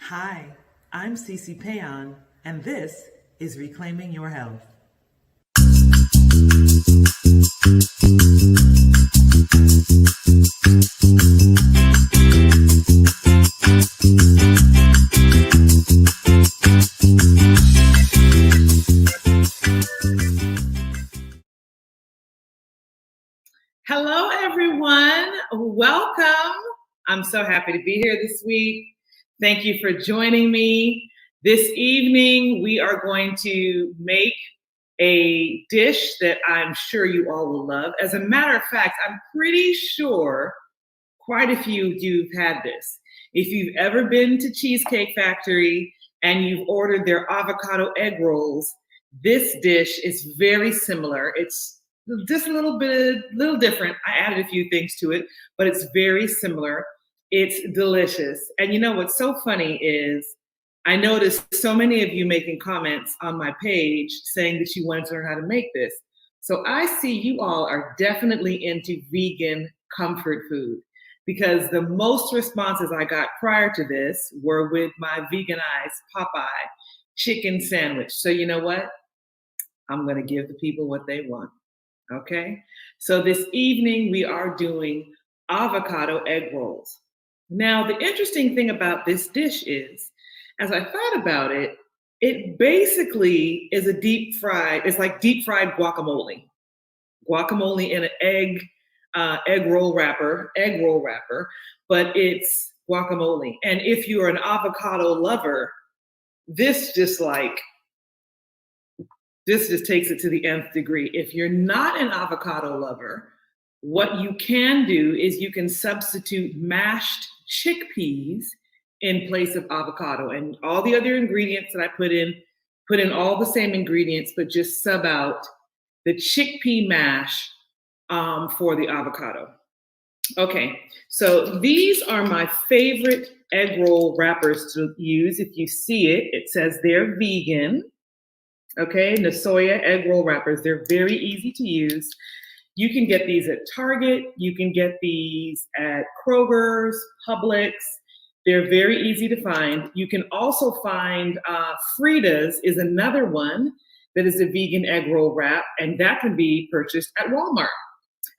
Hi, I'm C.C. Péan, and this is Reclaiming Your Health. Hello, everyone. Welcome. I'm so happy to be here this week. Thank you for joining me. This evening, we are going to make a dish that I'm sure you all will love. As a matter of fact, I'm pretty sure quite a few of you have had this. If you've ever been to Cheesecake Factory and you've ordered their avocado egg rolls, this dish is very similar. It's just a little different. I added a few things to it, but it's very similar. It's delicious. And you know what's so funny is I noticed so many of you making comments on my page saying that you wanted to learn how to make this. So I see you all are definitely into vegan comfort food, because the most responses I got prior to this were with my veganized Popeye chicken sandwich. So you know what? I'm going to give the people what they want. Okay. So this evening we are doing avocado egg rolls. Now, the interesting thing about this dish is, as I thought about it, it basically is it's like deep fried guacamole. Guacamole in an egg roll wrapper, but it's guacamole. And if you're an avocado lover, this just takes it to the nth degree. If you're not an avocado lover, what you can do is you can substitute mashed chickpeas in place of avocado, and all the other ingredients that I put in all the same ingredients, but just sub out the chickpea mash for the avocado. Okay, so these are my favorite egg roll wrappers to use. If you see it, it says they're vegan. Okay, Nasoya egg roll wrappers. They're very easy to use. You can get these at Target. You can get these at Kroger's, Publix. They're very easy to find. You can also find Frida's is another one that is a vegan egg roll wrap, and that can be purchased at Walmart.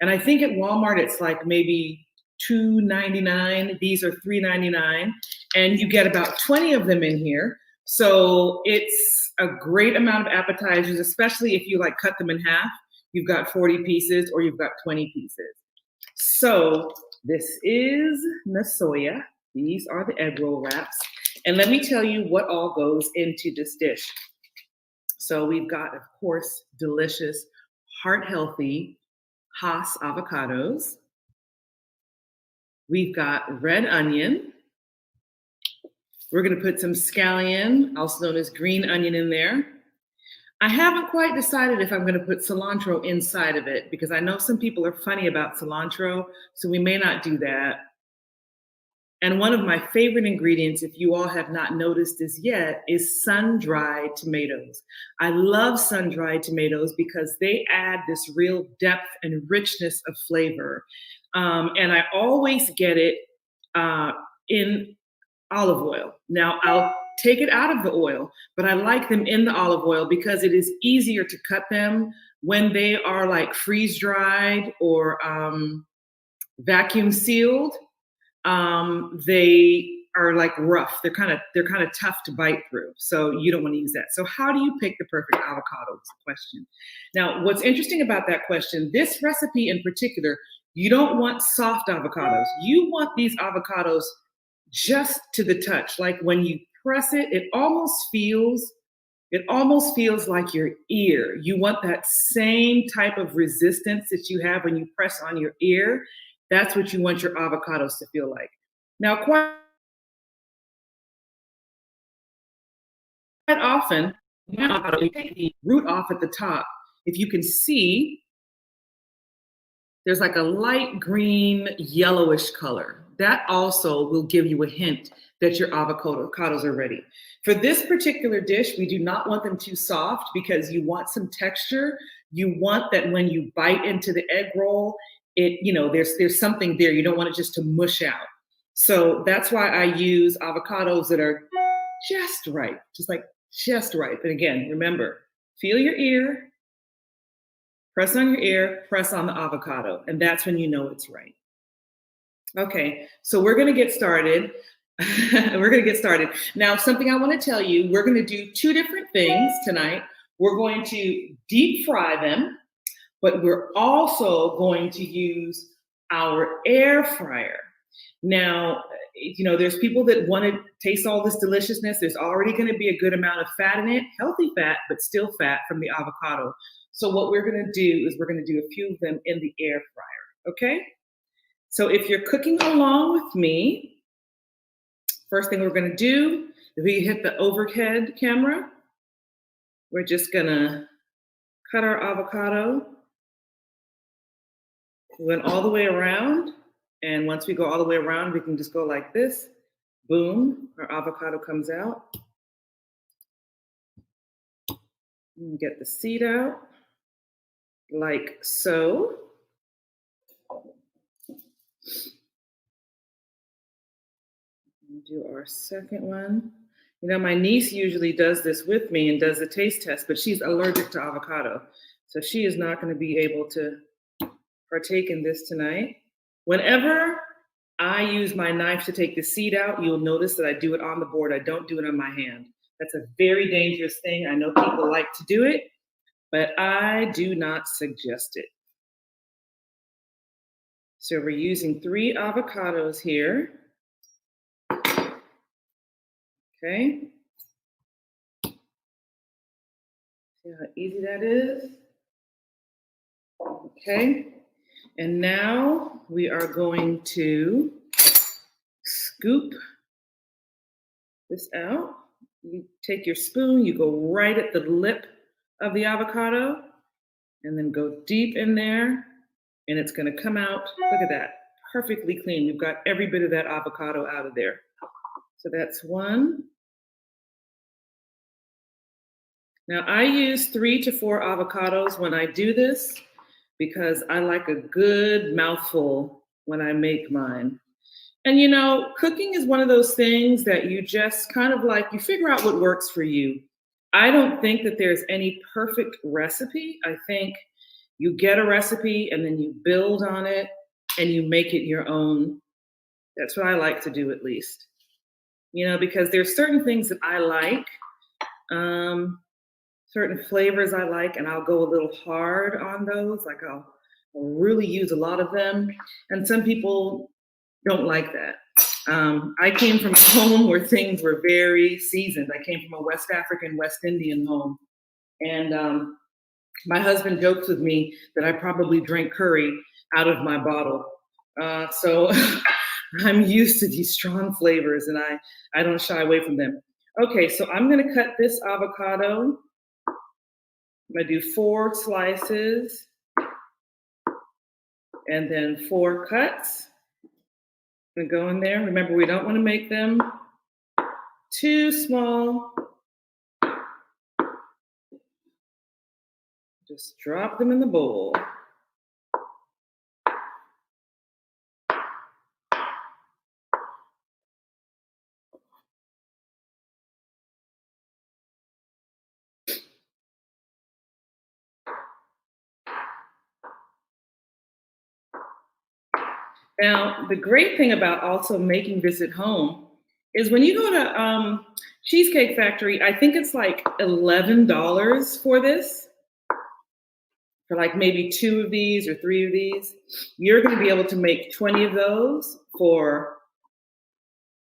And I think at Walmart it's like maybe $2.99. These are $3.99, and you get about 20 of them in here. So it's a great amount of appetizers, especially if you like cut them in half. You've got 40 pieces or you've got 20 pieces. So this is Nasoya. These are the egg roll wraps. And let me tell you what all goes into this dish. So we've got, of course, delicious, heart-healthy Hass avocados. We've got red onion. We're going to put some scallion, also known as green onion, in there. I haven't quite decided if I'm going to put cilantro inside of it, because I know some people are funny about cilantro, so we may not do that. And one of my favorite ingredients, if you all have not noticed this yet, is sun-dried tomatoes. I love sun-dried tomatoes because they add this real depth and richness of flavor. And I always get it in olive oil. Now, I'll take it out of the oil, but I like them in the olive oil because it is easier to cut them when they are like freeze-dried or vacuum sealed. They are like rough. They're kind of tough to bite through. So you don't want to use that. So how do you pick the perfect avocado is the question. Now, what's interesting about that question, this recipe in particular, you don't want soft avocados. You want these avocados just to the touch. Like when you press it, it almost feels like your ear. You want that same type of resistance that you have when you press on your ear. That's what you want your avocados to feel like. Now, quite often, you take the root off at the top. If you can see, there's like a light green, yellowish color. That also will give you a hint that your avocados are ready. For this particular dish, we do not want them too soft because you want some texture. You want that when you bite into the egg roll, there's something there. You don't want it just to mush out. So that's why I use avocados that are just right, just right. But again, remember, feel your ear, press on your ear, press on the avocado, and that's when you know it's right. Okay, so we're gonna get started. We're gonna get started. Now, something I wanna tell you, we're gonna do two different things tonight. We're going to deep fry them, but we're also going to use our air fryer. Now, there's people that want to taste all this deliciousness. There's already going to be a good amount of fat in it, healthy fat, but still fat from the avocado. So what we're going to do is we're going to do a few of them in the air fryer, okay? So if you're cooking along with me, first thing we're going to do is we hit the overhead camera. We're just going to cut our avocado. We went all the way around. And once we go all the way around, we can just go like this. Boom, our avocado comes out. And get the seed out, like so. And do our second one. My niece usually does this with me and does the taste test, but she's allergic to avocado. So she is not going to be able to partake in this tonight. Whenever I use my knife to take the seed out, you'll notice that I do it on the board. I don't do it on my hand. That's a very dangerous thing. I know people like to do it, but I do not suggest it. So we're using 3 avocados here. Okay. See how easy that is? Okay. And now we are going to scoop this out. You take your spoon, you go right at the lip of the avocado, and then go deep in there, and it's going to come out, look at that, perfectly clean. We've got every bit of that avocado out of there. So that's one. Now I use 3 to 4 avocados when I do this because I like a good mouthful when I make mine. And cooking is one of those things that you just kind of you figure out what works for you. I don't think that there's any perfect recipe. I think you get a recipe and then you build on it and you make it your own. That's what I like to do, at least. Because there's certain things that I like, certain flavors I like, and I'll go a little hard on those. Like I'll really use a lot of them. And some people don't like that. I came from a home where things were very seasoned. I came from a West African, West Indian home. And my husband jokes with me that I probably drank curry out of my bottle. So I'm used to these strong flavors and I don't shy away from them. Okay, so I'm gonna cut this avocado. I'm gonna do 4 slices and then 4 cuts. I'm gonna go in there. Remember, we don't want to make them too small. Just drop them in the bowl. Now, the great thing about also making this at home is when you go to Cheesecake Factory, I think it's like $11 for this, for like maybe 2 of these or 3 of these. You're going to be able to make 20 of those for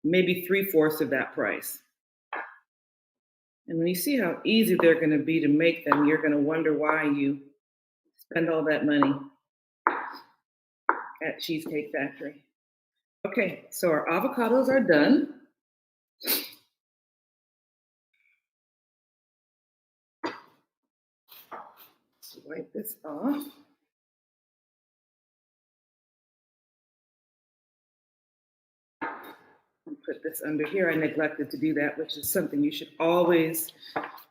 maybe 3/4 of that price. And when you see how easy they're going to be to make them, you're going to wonder why you spend all that money at Cheesecake Factory. Okay, so our avocados are done. Let's wipe this off. And put this under here. I neglected to do that, which is something you should always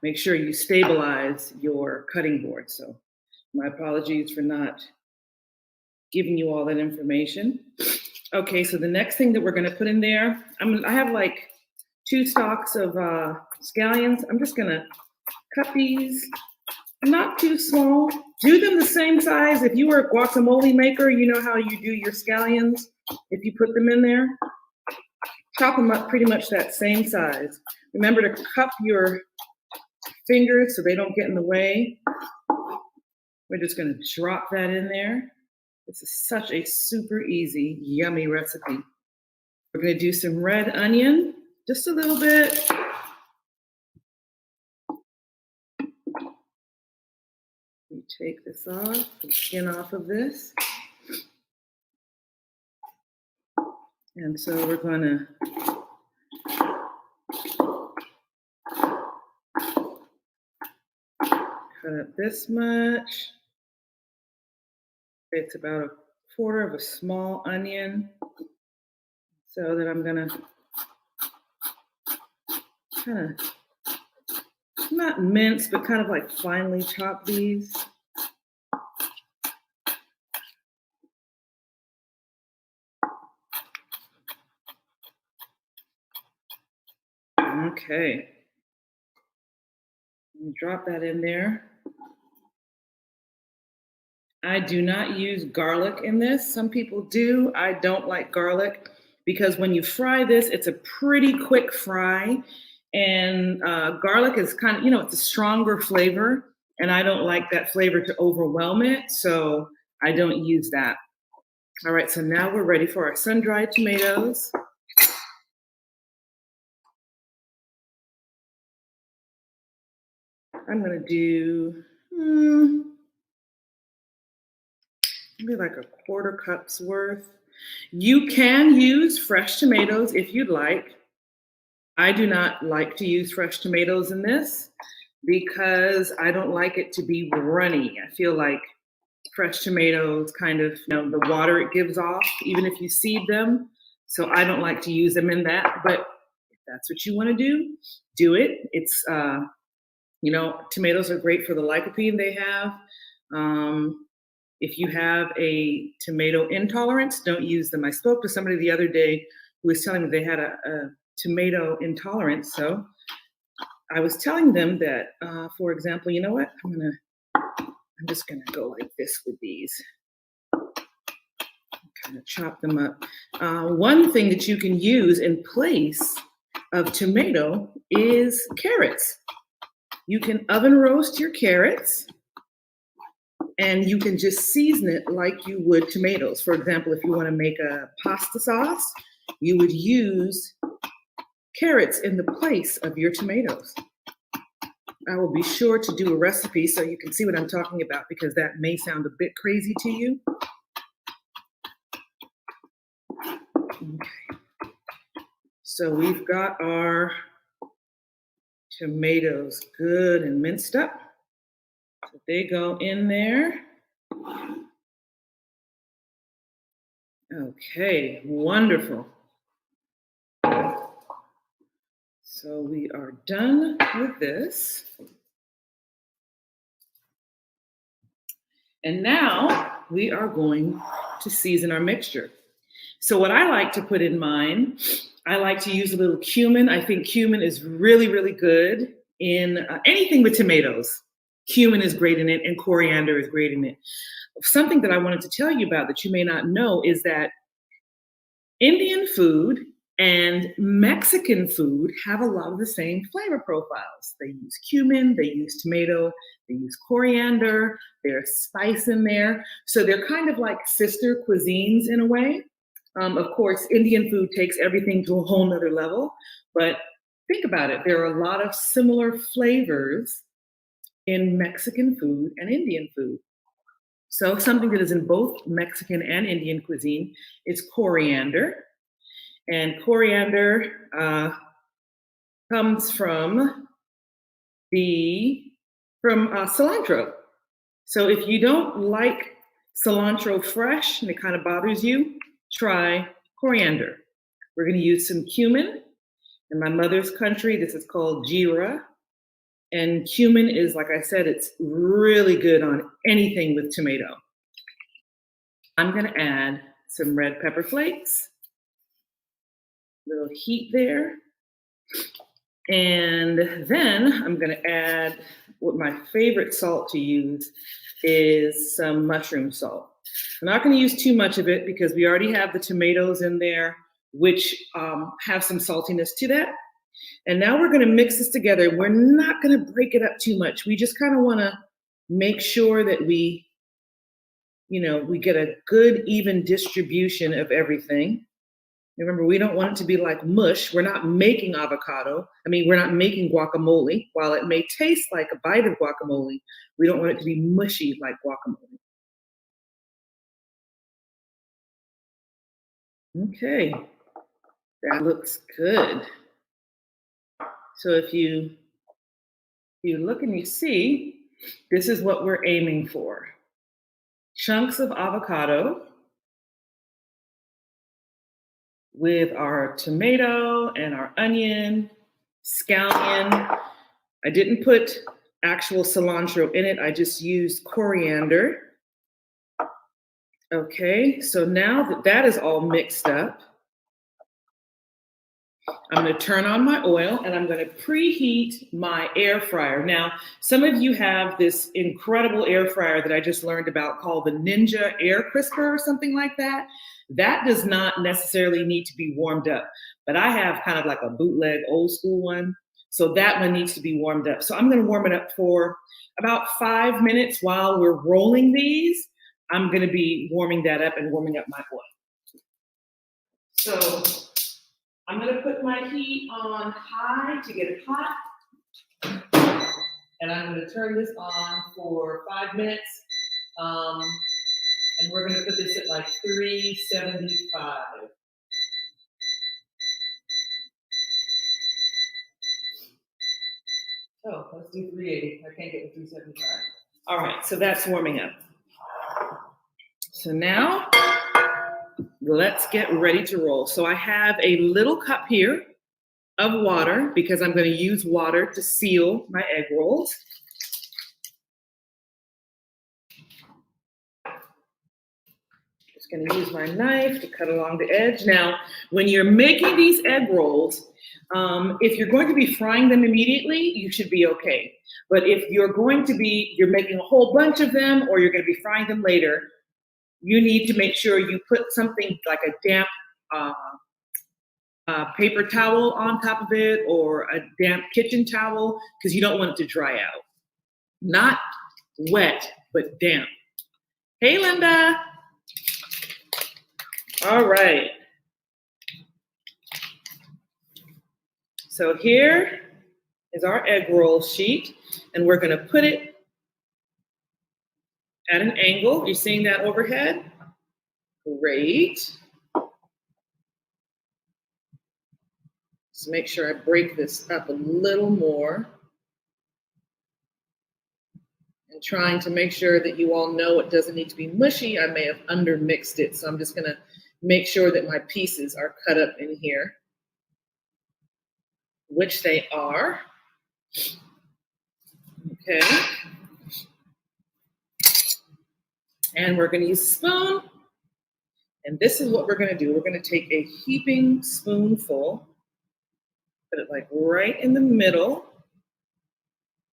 make sure you stabilize your cutting board. So my apologies for not giving you all that information. Okay, so the next thing that we're going to put in there, I have like 2 stalks of scallions. I'm just gonna cut these not too small. Do them the same size. If you were a guacamole maker, you know how you do your scallions. If you put them in there, chop them up pretty much that same size. Remember to cup your fingers so they don't get in the way. We're just gonna drop that in there. This is such a super easy, yummy recipe. We're gonna do some red onion, just a little bit. We take this off, the skin off of this. And so we're gonna cut up this much. It's about a quarter of a small onion. So that I'm gonna kind of, not mince, but kind of like finely chop these. Okay. Drop that in there. I do not use garlic in this. Some people do. I don't like garlic because when you fry this, it's a pretty quick fry. And garlic is kind of, it's a stronger flavor. And I don't like that flavor to overwhelm it. So I don't use that. All right, so now we're ready for our sun-dried tomatoes. I'm gonna do maybe like a quarter cup's worth. You can use fresh tomatoes if you'd like. I do not like to use fresh tomatoes in this because I don't like it to be runny. I feel like fresh tomatoes kind of, the water it gives off, even if you seed them. So I don't like to use them in that, but if that's what you want to do it. It's, tomatoes are great for the lycopene they have. If you have a tomato intolerance, don't use them. I spoke to somebody the other day who was telling me they had a tomato intolerance. So I was telling them that, for example, you know what? I'm just gonna go like this with these. Kind of chop them up. One thing that you can use in place of tomato is carrots. You can oven roast your carrots and you can just season it like you would tomatoes. For example, if you want to make a pasta sauce, you would use carrots in the place of your tomatoes. I will be sure to do a recipe so you can see what I'm talking about because that may sound a bit crazy to you. Okay. So we've got our tomatoes good and minced up. So they go in there. Okay, wonderful. So we are done with this. And now we are going to season our mixture. So what I like to put in mine, I like to use a little cumin. I think cumin is really, really good in anything with tomatoes. Cumin is great in it and coriander is great in it. Something that I wanted to tell you about that you may not know is that Indian food and Mexican food have a lot of the same flavor profiles. They use cumin, they use tomato, they use coriander, there's spice in there. So they're kind of like sister cuisines in a way. Of course, Indian food takes everything to a whole nother level, but think about it. There are a lot of similar flavors in Mexican food and Indian food. So something that is in both Mexican and Indian cuisine is coriander. And coriander comes from cilantro. So if you don't like cilantro fresh and it kind of bothers you, try coriander. We're going to use some cumin. In my mother's country, this is called jeera. And cumin is, like I said, it's really good on anything with tomato. I'm going to add some red pepper flakes. Little heat there. And then I'm going to add what my favorite salt to use is some mushroom salt. I'm not going to use too much of it because we already have the tomatoes in there, which have some saltiness to that. And now we're going to mix this together. We're not going to break it up too much. We just kind of want to make sure that we get a good, even distribution of everything. Remember, we don't want it to be like mush. We're not making avocado. We're not making guacamole. While it may taste like a bite of guacamole, we don't want it to be mushy like guacamole. Okay, that looks good. So if you look and you see, this is what we're aiming for. Chunks of avocado with our tomato and our onion, scallion. I didn't put actual cilantro in it. I just used coriander. Okay, so now that is all mixed up, I'm going to turn on my oil and I'm going to preheat my air fryer. Now, some of you have this incredible air fryer that I just learned about called the Ninja Air Crisper or something like that. That does not necessarily need to be warmed up, but I have kind of like a bootleg old school one. So that one needs to be warmed up. So I'm going to warm it up for about 5 minutes while we're rolling these. I'm going to be warming that up and warming up my oil. So I'm going to put my heat on high to get it hot. And I'm going to turn this on for 5 minutes. And we're going to put this at like 375. Oh, let's do 380. I can't get to 375. All right, so that's warming up. So now let's get ready to roll. So I have a little cup here of water because I'm going to use water to seal my egg rolls. Just going to use my knife to cut along the edge. Now, when you're making these egg rolls, if you're going to be frying them immediately, you should be okay. But if you're making a whole bunch of them or you're going to be frying them later, you need to make sure you put something like a damp paper towel on top of it or a damp kitchen towel because you don't want it to dry out. Not wet, but damp. Hey, Linda. All right. So here is our egg roll sheet, and we're going to put it at an angle. You're seeing that overhead? Great. Just make sure I break this up a little more. And trying to make sure that you all know it doesn't need to be mushy. I may have undermixed it, so I'm just going to make sure that my pieces are cut up in here, which they are. Okay. And we're going to use a spoon. And this is what we're going to do. We're going to take a heaping spoonful, put it like right in the middle.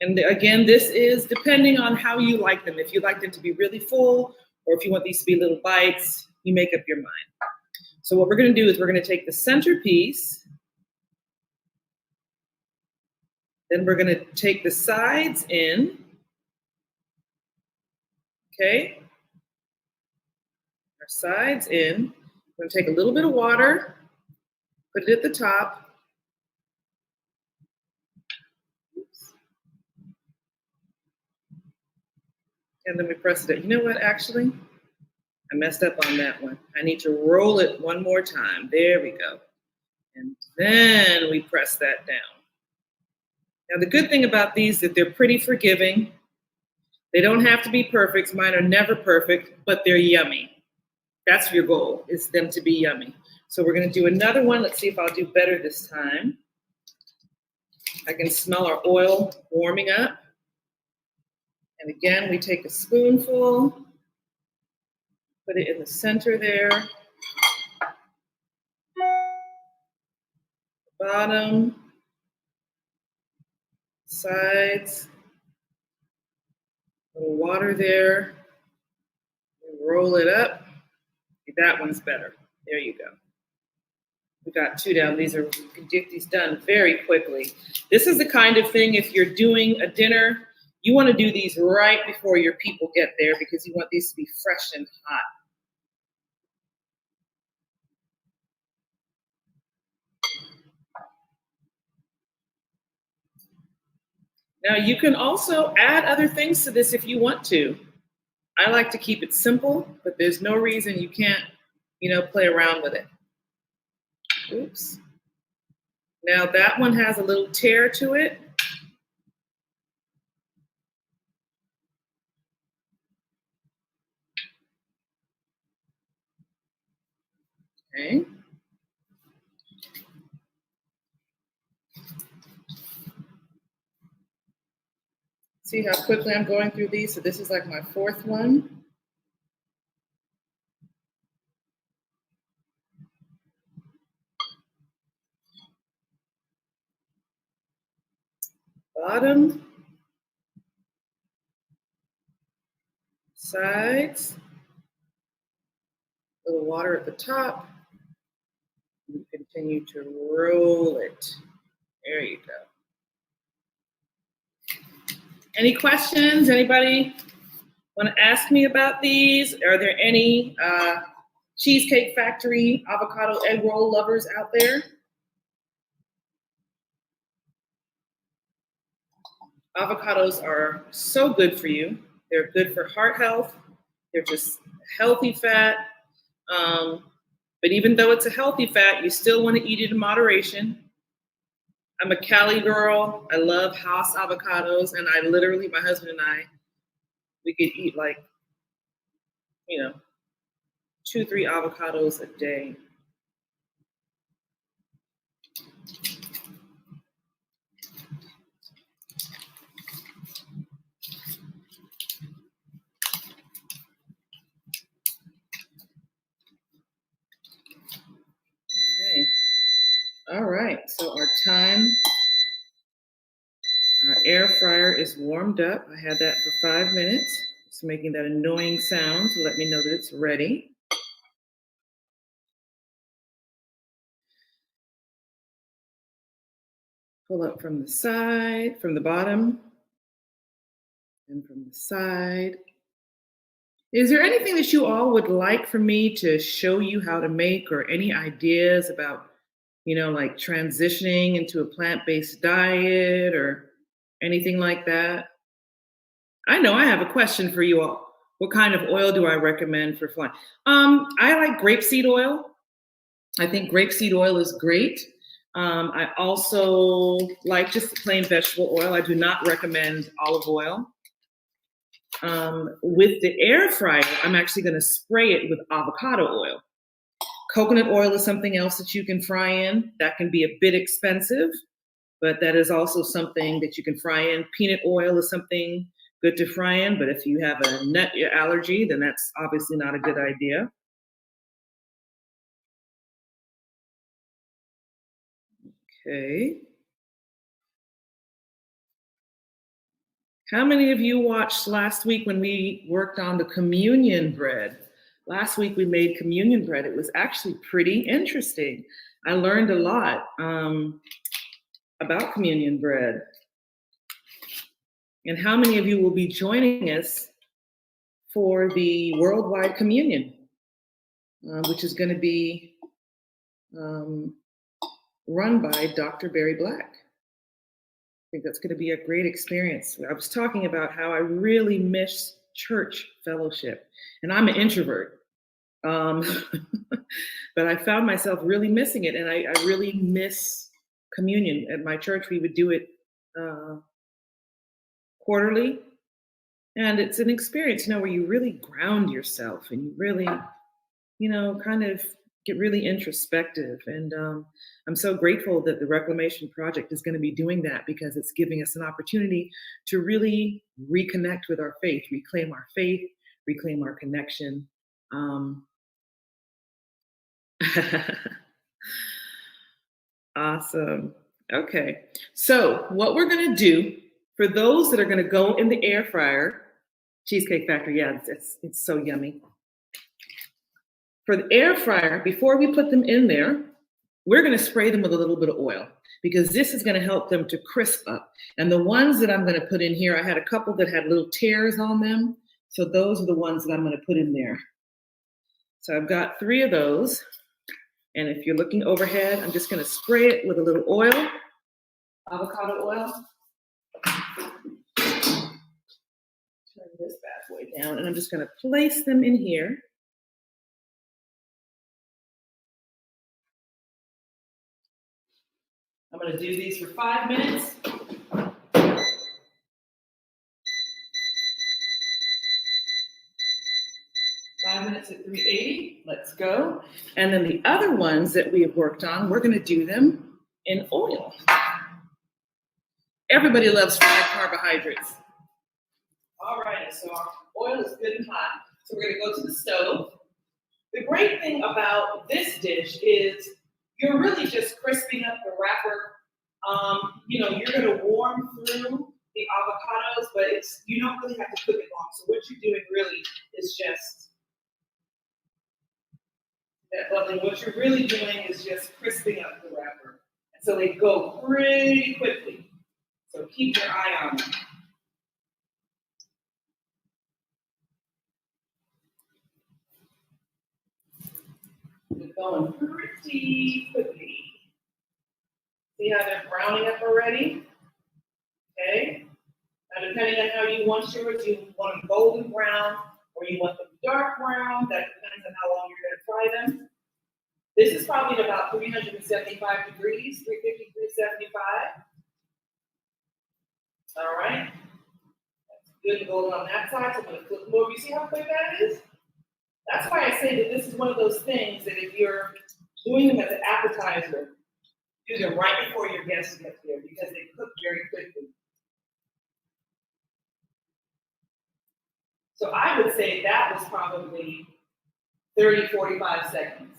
And again, this is depending on how you like them. If you like them to be really full, or if you want these to be little bites, you make up your mind. So what we're going to do is we're going to take the centerpiece. Then we're going to take the sides in. Okay. Our sides in. We're going to take a little bit of water, put it at the top. Oops. And then we press it. You know what, actually? I messed up on that one. I need to roll it one more time. There we go. And then we press that down. Now, the good thing about these is that they're pretty forgiving. They don't have to be perfect. Mine are never perfect, but they're yummy. That's your goal, is them to be yummy. So we're going to do another one. Let's see if I'll do better this time. I can smell our oil warming up. And again, we take a spoonful, put it in the center there. Bottom. sides. A little water there. Roll it up. That one's better. There you go. We got 2 down. These are, you can get these done very quickly. This is the kind of thing, if you're doing a dinner, you want to do these right before your people get there because you want these to be fresh and hot. Now you can also add other things to this if you want to. I like to keep it simple, but there's no reason you can't, play around with it. Oops. Now that one has a little tear to it. Okay. See how quickly I'm going through these? So this is like my 4th one. Bottom. Sides. A little water at the top. You continue to roll it. There you go. Any questions? Anybody want to ask me about these? Are there any Cheesecake Factory avocado egg roll lovers out there? Avocados are so good for you. They're good for heart health. They're just healthy fat. But even though it's a healthy fat, you still want to eat it in moderation. I'm a Cali girl. I love Hass avocados. And I literally, my husband and I, we could eat like, 2, 3 avocados a day. Okay. All right. So our air fryer is warmed up. I had that for 5 minutes. It's making that annoying sound to let me know that it's ready. Pull up from the side, from the bottom, and from the side. Is there anything that you all would like for me to show you how to make, or any ideas about, like transitioning into a plant-based diet or anything like that? I know I have a question for you all. What kind of oil do I recommend for flying? I like grapeseed oil. I think grapeseed oil is great. I also like just plain vegetable oil. I do not recommend olive oil. With the air fryer, I'm actually going to spray it with avocado oil. Coconut oil is something else that you can fry in. That can be a bit expensive, but that is also something that you can fry in. Peanut oil is something good to fry in, but if you have a nut allergy, then that's obviously not a good idea. Okay. How many of you watched last week when we worked on the communion bread? Last week we made communion bread. It was actually pretty interesting. I learned a lot about communion bread. And how many of you will be joining us for the worldwide communion, which is going to be run by Dr. Barry Black? I think that's going to be a great experience. I was talking about how I really miss church fellowship, and I'm an introvert. But I found myself really missing it, and I really miss communion. At my church, we would do it quarterly, and it's an experience, where you really ground yourself and you really, kind of get really introspective. And I'm so grateful that the Reclamation Project is going to be doing that, because it's giving us an opportunity to really reconnect with our faith, reclaim our connection. Awesome. Okay. So what we're going to do For those that are going to go in the air fryer, Cheesecake Factory, yeah, it's so yummy. For the air fryer, before we put them in there, we're going to spray them with a little bit of oil because this is going to help them to crisp up. And the ones that I'm going to put in here, I had a couple that had little tears on them. So those are the ones that I'm going to put in there. So I've got 3 of those. And if you're looking overhead, I'm just going to spray it with a little oil, avocado oil. Turn this bad boy down, and I'm just going to place them in here. I'm going to do these for 5 minutes. 5 minutes at 380. Let's go. And then the other ones that we have worked on, we're going to do them in oil. Everybody loves fried carbohydrates. All right, so our oil is good and hot. So we're going to go to the stove. The great thing about this dish is you're really just crisping up the wrapper. You're going to warm through the avocados, but you don't really have to cook it long. So what you're doing really is just that bubbling. What you're really doing is just crisping up the wrapper. And so they go pretty quickly. So keep your eye on them. They're going pretty quickly. See how they're browning up already? Okay. Now, depending on how you want yours, you want them golden brown or you want them dark brown. That depends on how long you're going to fry them. This is probably at about 375 degrees, 350, 375. All right. That's good golden on that side. So I'm going to flip them over. You see how quick that is? That's why I say that this is one of those things that if you're doing them as an appetizer, do them right before your guests get there because they cook very quickly. So I would say that was probably 30, 45 seconds.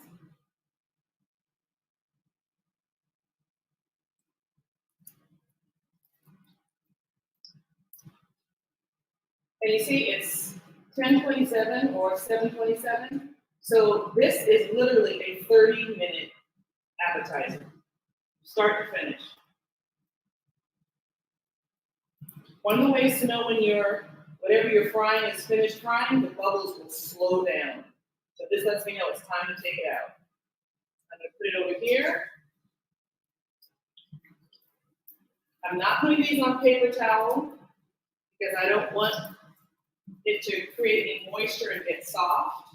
And you see it's 10:27 or 7:27. So this is literally a 30-minute appetizer, start to finish. One of the ways to know when whatever you're frying is finished frying, the bubbles will slow down. So this lets me know it's time to take it out. I'm going to put it over here. I'm not putting these on paper towel because I don't want it to create any moisture and get soft.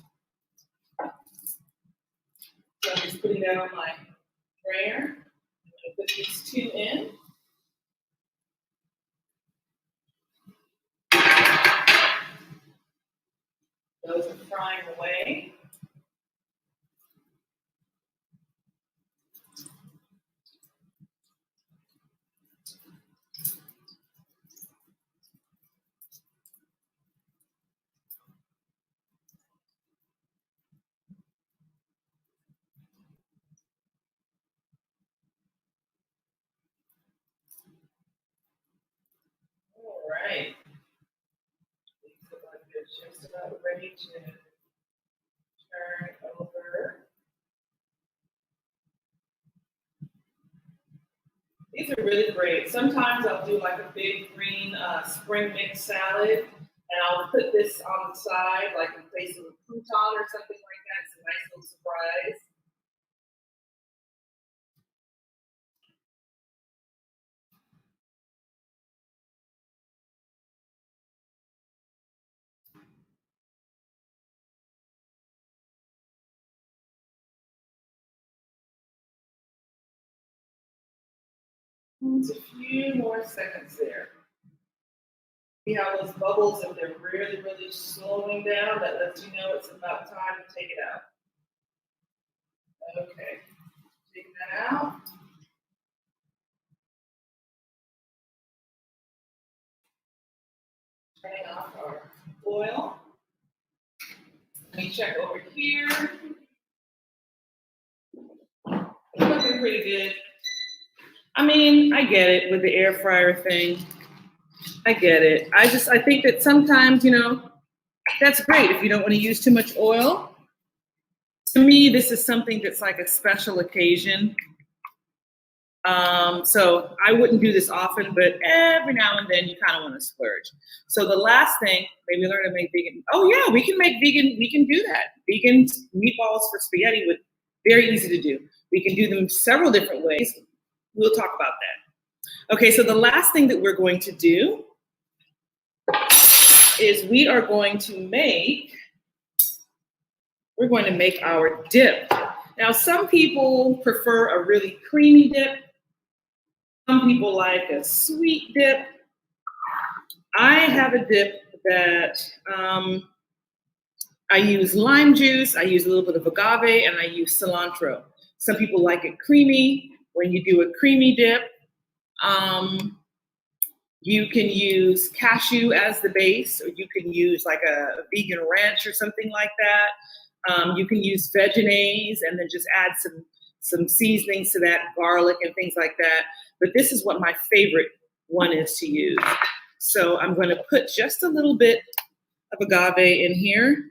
So I'm just putting that on my strainer. I'm going to put these 2 in. Those are frying away. All right. These look like they're just about ready to turn over. These are really great. Sometimes I'll do like a big green spring mix salad, and I'll put this on the side, like in place of a crouton or something like that. It's a nice little surprise. Just a few more seconds there. See how those bubbles, if they're really, really slowing down, that lets you know it's about time to take it out. Okay, take that out. Turning off our oil. Let me check over here. It's looking pretty good. I mean, I get it with the air fryer thing. I get it. I think that sometimes, that's great if you don't want to use too much oil. To me, this is something that's like a special occasion. So I wouldn't do this often, but every now and then you kind of want to splurge. So the last thing, maybe learn to make vegan. Oh yeah, we can make vegan. We can do that. Vegan meatballs for spaghetti would very easy to do. We can do them several different ways. We'll talk about that. Okay, so the last thing that we're going to do is we're going to make our dip. Now, some people prefer a really creamy dip. Some people like a sweet dip. I have a dip that I use lime juice, I use a little bit of agave, and I use cilantro. Some people like it creamy. When you do a creamy dip, you can use cashew as the base, or you can use like a vegan ranch or something like that. You can use Vegenaise and then just add some seasonings to that, garlic and things like that. But this is what my favorite one is to use. So I'm going to put just a little bit of agave in here.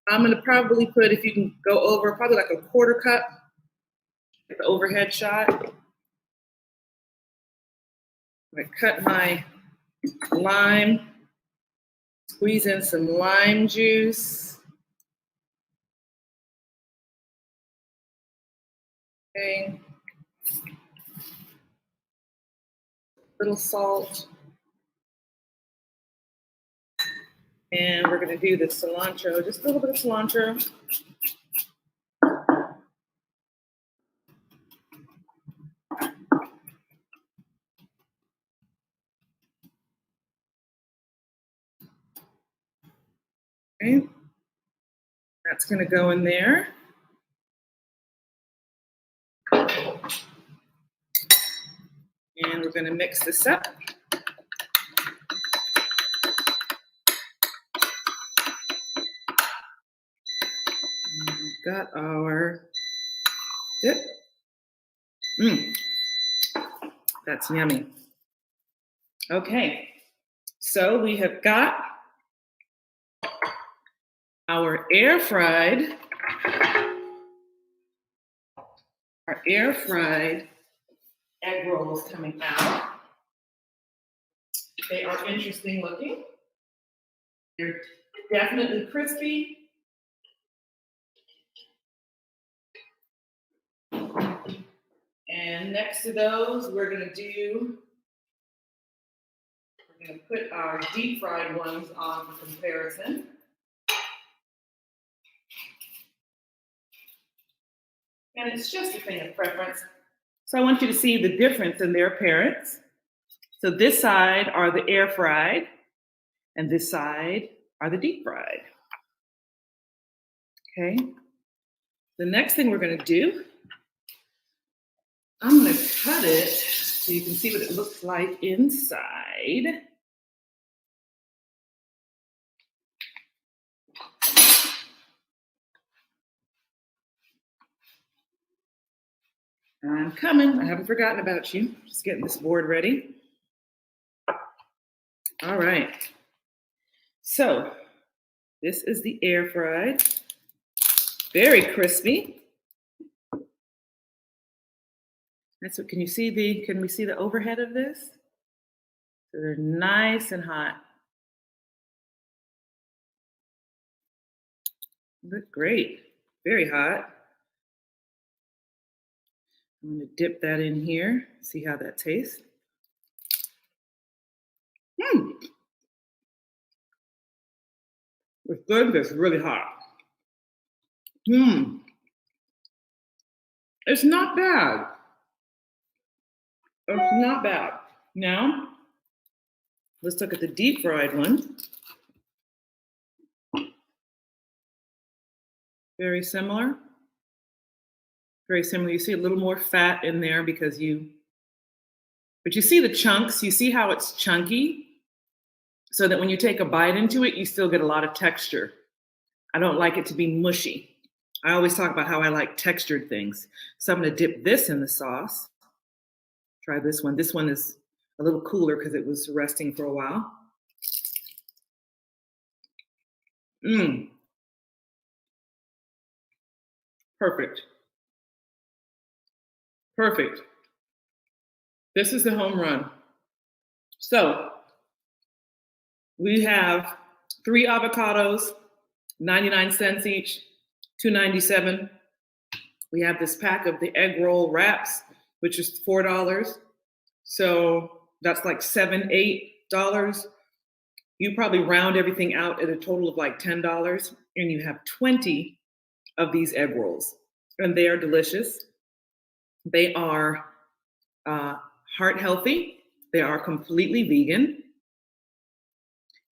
I'm going to probably put, if you can go over, probably like a quarter cup, the overhead shot. I'm going to cut my lime, squeeze in some lime juice. Okay. Little salt. And we're going to do the cilantro, just a little bit of cilantro. Okay. That's going to go in there. And we're going to mix this up. We've got our dip. That's yummy. Okay, so we have got our air fried egg rolls coming out. They are interesting looking. They're definitely crispy. And next to those, we're gonna put our deep fried ones on for comparison. And it's just a thing of preference. So I want you to see the difference in their appearance. So this side are the air fried, and this side are the deep fried. Okay. The next thing we're gonna do, I'm gonna cut it so you can see what it looks like inside. I'm coming. I haven't forgotten about you. Just getting this board ready. All right. So this is the air fried. Very crispy. That's what, can we see the overhead of this? So they're nice and hot. Look great. Very hot. I'm going to dip that in here, see how that tastes. It's good, but it's really hot. It's not bad. It's not bad. Now, let's look at the deep fried one. Very similar. Very similar. You see a little more fat in there because but you see the chunks. You see how it's chunky, so that when you take a bite into it, you still get a lot of texture. I don't like it to be mushy. I always talk about how I like textured things. So I'm going to dip this in the sauce. Try this one. This one is a little cooler because it was resting for a while. Perfect. Perfect. This is the home run. So we have 3 avocados, 99 cents each, $2.97. We have this pack of the egg roll wraps, which is $4. So that's like $7, $8. You probably round everything out at a total of like $10, and you have 20 of these egg rolls. And they are delicious. They are heart healthy. They are completely vegan.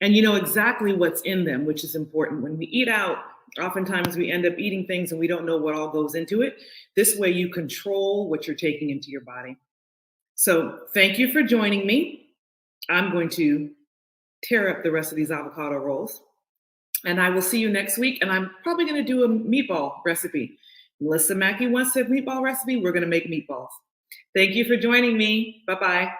And you know exactly what's in them, which is important. When we eat out, oftentimes we end up eating things and we don't know what all goes into it. This way you control what you're taking into your body. So thank you for joining me. I'm going to tear up the rest of these avocado rolls. And I will see you next week. And I'm probably going to do a meatball recipe. Melissa Mackey wants a meatball recipe. We're going to make meatballs. Thank you for joining me. Bye-bye.